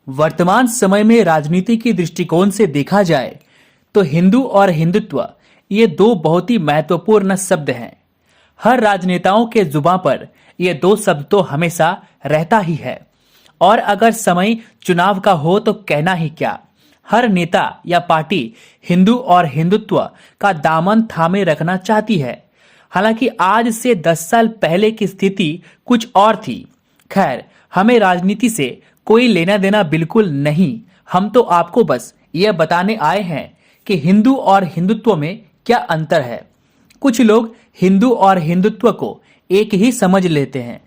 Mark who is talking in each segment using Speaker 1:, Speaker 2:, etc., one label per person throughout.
Speaker 1: वर्तमान समय में राजनीति के दृष्टिकोण से देखा जाए तो हिंदू और हिंदुत्व ये दो बहुत ही महत्वपूर्ण शब्द हैं। हर राजनेताओं के जुबान पर ये दो शब्द तो हमेशा रहता ही है और अगर समय चुनाव का हो तो कहना ही क्या। हर नेता या पार्टी हिंदू और हिंदुत्व का दामन थामे रखना चाहती है। हालांकि आज से 10 साल पहले की स्थिति कुछ और थी। खैर, हमें राजनीति से कोई लेना देना बिल्कुल नहीं। हम तो आपको बस यह बताने आए हैं कि हिंदू और हिंदुत्व में क्या अंतर है। कुछ लोग हिंदू और हिंदुत्व को एक ही समझ लेते हैं,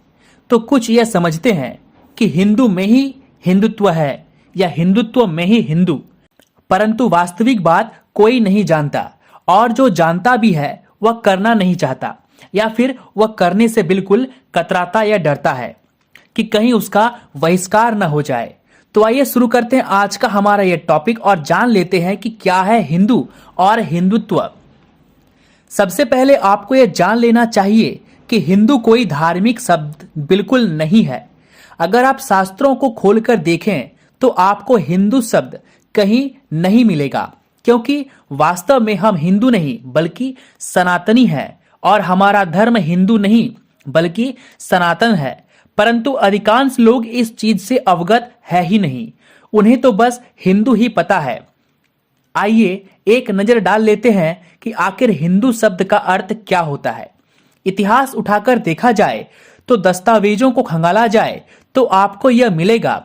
Speaker 1: तो कुछ यह समझते हैं कि हिंदू में ही हिंदुत्व है या हिंदुत्व में ही हिंदू। परंतु वास्तविक बात कोई नहीं जानता, और जो जानता भी है वह करना नहीं चाहता, या फिर वह करने से बिल्कुल कतराता या डरता है कि कहीं उसका बहिष्कार न हो जाए। तो आइए शुरू करते हैं आज का हमारा यह टॉपिक और जान लेते हैं कि क्या है हिंदू और हिंदुत्व। सबसे पहले आपको यह जान लेना चाहिए कि हिंदू कोई धार्मिक शब्द बिल्कुल नहीं है। अगर आप शास्त्रों को खोलकर देखें तो आपको हिंदू शब्द कहीं नहीं मिलेगा, क्योंकि वास्तव में हम हिंदू नहीं बल्कि सनातनी हैं और हमारा धर्म हिंदू नहीं बल्कि सनातन है। परंतु अधिकांश लोग इस चीज से अवगत है ही नहीं, उन्हें तो बस हिंदू ही पता है। आइए एक नजर डाल लेते हैं कि आखिर हिंदू शब्द का अर्थ क्या होता है। इतिहास उठाकर देखा जाए तो दस्तावेजों को खंगाला जाए तो आपको यह मिलेगा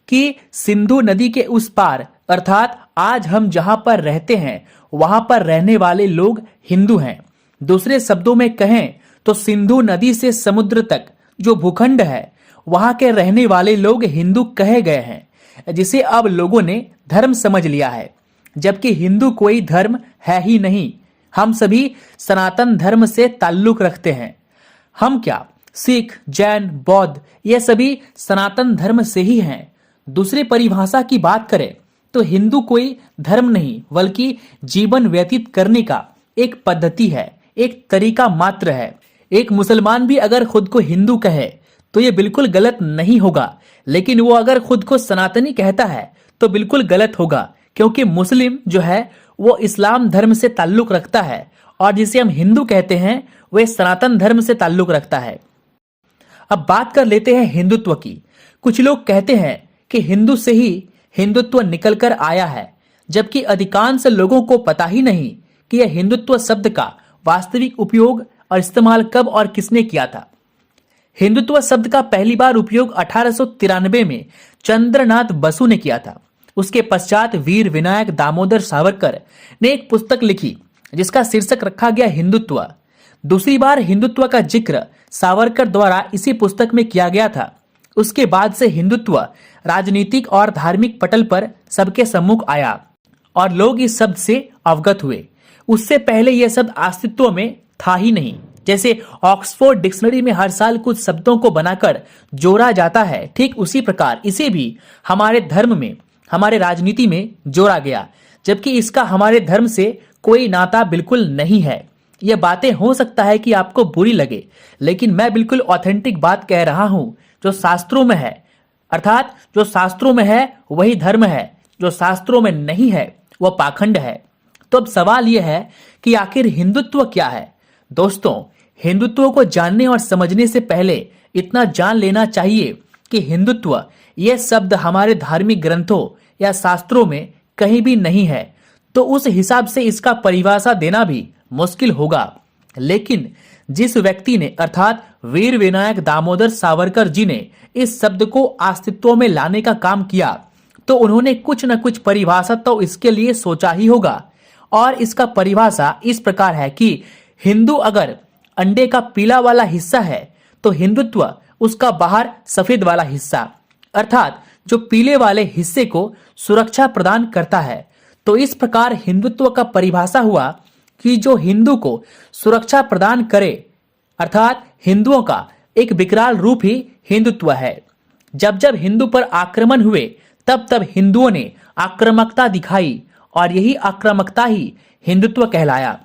Speaker 1: कि सिंधु नदी के उस पार, अर्थात आज हम जहां पर रहते हैं वहां पर रहने वाले लोग हिंदू हैं। दूसरे शब्दों में कहें तो सिंधु नदी से समुद्र तक जो भूखंड है वहां के रहने वाले लोग हिंदू कहे गए हैं, जिसे अब लोगों ने धर्म समझ लिया है, जबकि हिंदू कोई धर्म है ही नहीं। हम सभी सनातन धर्म से ताल्लुक रखते हैं। हम क्या सिख, जैन, बौद्ध ये सभी सनातन धर्म से ही हैं। दूसरी परिभाषा की बात करें तो हिंदू कोई धर्म नहीं बल्कि जीवन व्यतीत करने का एक पद्धति है, एक तरीका मात्र है। एक मुसलमान भी अगर खुद को हिंदू कहे तो यह बिल्कुल गलत नहीं होगा, लेकिन वो अगर खुद को सनातनी कहता है तो बिल्कुल गलत होगा, क्योंकि मुस्लिम जो है वो इस्लाम धर्म से ताल्लुक रखता है और जिसे हम हिंदू कहते हैं वह सनातन धर्म से ताल्लुक रखता है। अब बात कर लेते हैं हिंदुत्व की। कुछ लोग कहते हैं कि हिंदू से ही हिंदुत्व निकलकर आया है, जबकि अधिकांश लोगों को पता ही नहीं कि यह हिंदुत्व शब्द का वास्तविक उपयोग और इस्तेमाल कब और किसने किया था। हिंदुत्व शब्द का पहली बार उपयोग 1893 में चंद्रनाथ बसु ने किया था। उसके पश्चात वीर विनायक दामोदर सावरकर ने एक पुस्तक लिखी जिसका शीर्षक रखा गया हिंदुत्व। दूसरी बार हिंदुत्व का जिक्र सावरकर द्वारा इसी पुस्तक में किया गया था। उसके बाद से हिंदुत्व राजनीतिक और धार्मिक पटल पर सबके सम्मुख आया और लोग इस शब्द से अवगत हुए। उससे पहले यह शब्द अस्तित्व में था ही नहीं। जैसे ऑक्सफोर्ड डिक्शनरी में हर साल कुछ शब्दों को बनाकर जोड़ा जाता है, ठीक उसी प्रकार इसे भी हमारे धर्म में, हमारे राजनीति में जोड़ा गया, जबकि इसका हमारे धर्म से कोई नाता बिल्कुल नहीं है। यह बातें हो सकता है कि आपको बुरी लगे, लेकिन मैं बिल्कुल ऑथेंटिक बात कह रहा हूं जो शास्त्रों में है। अर्थात जो शास्त्रों में है वही धर्म है, जो शास्त्रों में नहीं है वह पाखंड है। तो अब सवाल यह है कि आखिर हिंदुत्व क्या है। दोस्तों, हिंदुत्व को जानने और समझने से पहले इतना जान लेना चाहिए कि हिंदुत्व यह शब्द हमारे धार्मिक ग्रंथों या शास्त्रों में कहीं भी नहीं है, तो उस हिसाब से इसका परिभाषा देना भी मुश्किल होगा। लेकिन जिस व्यक्ति ने अर्थात वीर विनायक दामोदर सावरकर जी ने इस शब्द को अस्तित्व में लाने का काम किया, तो उन्होंने कुछ न कुछ परिभाषा तो इसके लिए सोचा ही होगा। और इसका परिभाषा इस प्रकार है कि हिंदू अगर अंडे का पीला वाला हिस्सा है तो हिंदुत्व उसका बाहर सफेद वाला हिस्सा, अर्थात जो पीले वाले हिस्से को सुरक्षा प्रदान करता है। तो इस प्रकार हिंदुत्व का परिभाषा हुआ कि जो हिंदू को सुरक्षा प्रदान करे, अर्थात हिंदुओं का एक विकराल रूप ही हिंदुत्व है। जब जब हिंदू पर आक्रमण हुए तब तब हिंदुओं ने आक्रामकता दिखाई और यही आक्रामकता ही हिंदुत्व कहलाया।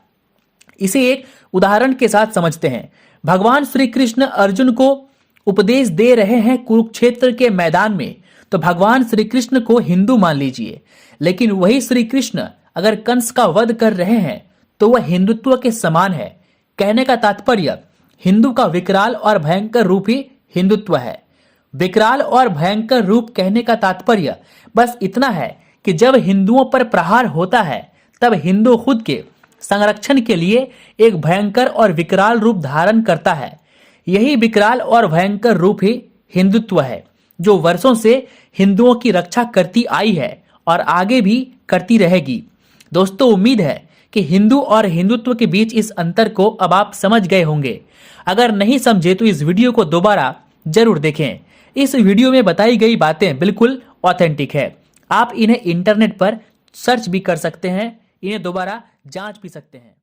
Speaker 1: इसे एक उदाहरण के साथ समझते हैं। भगवान श्री कृष्ण अर्जुन को उपदेश दे रहे हैं कुरुक्षेत्र के मैदान में, तो भगवान श्री कृष्ण को हिंदू मान लीजिए, लेकिन वही श्री कृष्ण अगर कंस का वध कर रहे हैं तो वह हिंदुत्व के समान है। कहने का तात्पर्य हिंदू का विकराल और भयंकर रूप ही हिंदुत्व है। विकराल और भयंकर रूप कहने का तात्पर्य बस इतना है कि जब हिंदुओं पर प्रहार होता है तब हिंदू खुद के संरक्षण के लिए एक भयंकर और विकराल रूप धारण करता है। यही विकराल और भयंकर रूप ही हिंदुत्व है, जो वर्षों से हिंदुओं की रक्षा करती आई है और आगे भी करती रहेगी। दोस्तों, उम्मीद है कि हिंदू और हिंदुत्व के बीच इस अंतर को अब आप समझ गए होंगे। अगर नहीं समझे तो इस वीडियो को दोबारा जरूर देखें। इस वीडियो में बताई गई बातें बिल्कुल ऑथेंटिक है। आप इन्हें इंटरनेट पर सर्च भी कर सकते हैं, इन्हें दोबारा जांच भी सकते हैं।